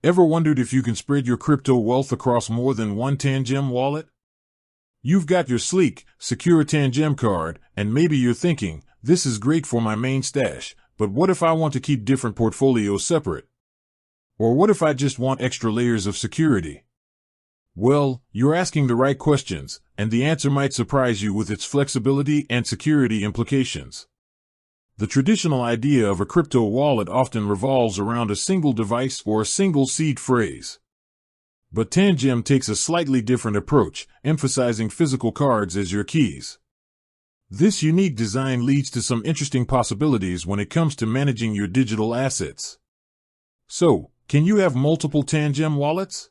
Ever wondered if you can spread your crypto wealth across more than one Tangem wallet? You've got your sleek, secure Tangem card, and maybe you're thinking, this is great for my main stash, but what if I want to keep different portfolios separate? Or what if I just want extra layers of security? Well, you're asking the right questions, and the answer might surprise you with its flexibility and security implications. The traditional idea of a crypto wallet often revolves around a single device or a single seed phrase. But Tangem takes a slightly different approach, emphasizing physical cards as your keys. This unique design leads to some interesting possibilities when it comes to managing your digital assets. So, can you have multiple Tangem wallets?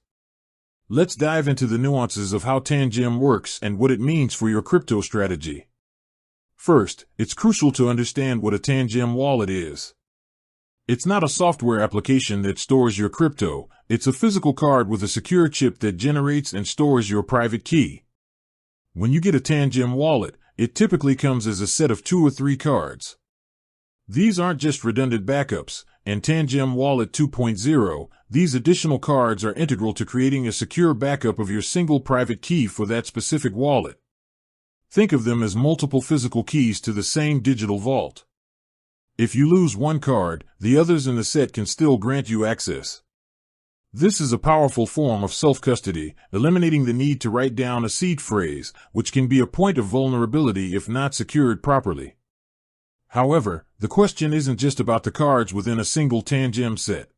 Let's dive into the nuances of how Tangem works and what it means for your crypto strategy. First, it's crucial to understand what a Tangem wallet is. It's not a software application that stores your crypto, it's a physical card with a secure chip that generates and stores your private key. When you get a Tangem wallet, it typically comes as a set of 2 or 3 cards. These aren't just redundant backups. In Tangem Wallet 2.0, these additional cards are integral to creating a secure backup of your single private key for that specific wallet. Think of them as multiple physical keys to the same digital vault. If you lose one card, the others in the set can still grant you access. This is a powerful form of self-custody, eliminating the need to write down a seed phrase, which can be a point of vulnerability if not secured properly. However, the question isn't just about the cards within a single Tangem set.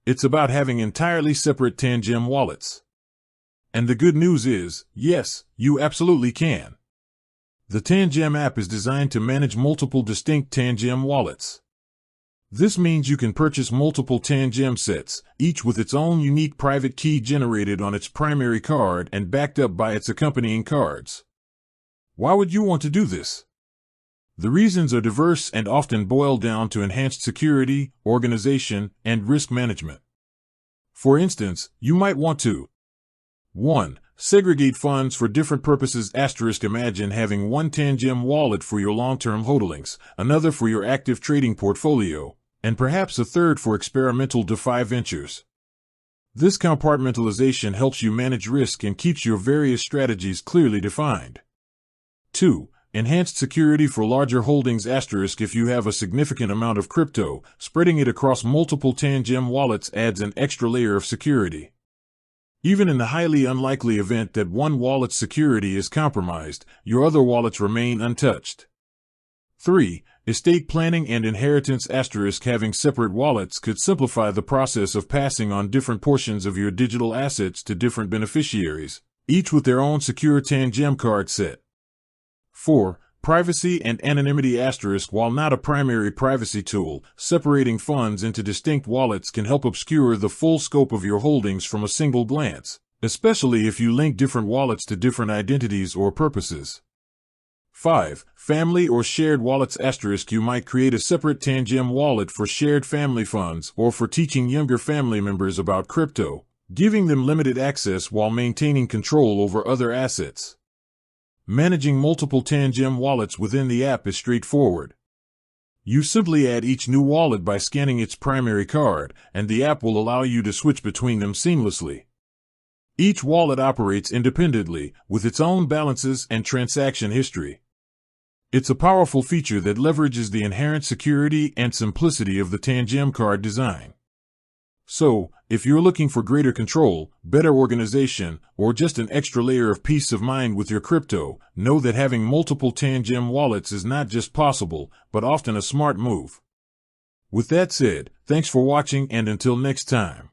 It's about having entirely separate Tangem wallets. And the good news is, yes, you absolutely can. The Tangem app is designed to manage multiple distinct Tangem wallets. This means you can purchase multiple Tangem sets, each with its own unique private key generated on its primary card and backed up by its accompanying cards. Why would you want to do this? The reasons are diverse and often boil down to enhanced security, organization, and risk management. For instance, you might want to 1. Segregate funds for different purposes. Imagine having one Tangem wallet for your long-term hodlings, another for your active trading portfolio, and perhaps a third for experimental DeFi ventures. This compartmentalization helps you manage risk and keeps your various strategies clearly defined. 2. Enhanced security for larger holdings. If you have a significant amount of crypto, spreading it across multiple Tangem wallets adds an extra layer of security. Even in the highly unlikely event that one wallet's security is compromised, your other wallets remain untouched. 3. Estate planning and inheritance. Having separate wallets could simplify the process of passing on different portions of your digital assets to different beneficiaries, each with their own secure Tangem card set. 4. Privacy and anonymity. While not a primary privacy tool, separating funds into distinct wallets can help obscure the full scope of your holdings from a single glance, especially if you link different wallets to different identities or purposes. 5. Family or shared wallets. You might create a separate Tangem wallet for shared family funds or for teaching younger family members about crypto, giving them limited access while maintaining control over other assets. Managing multiple Tangem wallets within the app is straightforward. You simply add each new wallet by scanning its primary card, and the app will allow you to switch between them seamlessly. Each wallet operates independently, with its own balances and transaction history. It's a powerful feature that leverages the inherent security and simplicity of the Tangem card design. So, if you're looking for greater control, better organization, or just an extra layer of peace of mind with your crypto, know that having multiple Tangem wallets is not just possible, but often a smart move. With that said, thanks for watching, and until next time.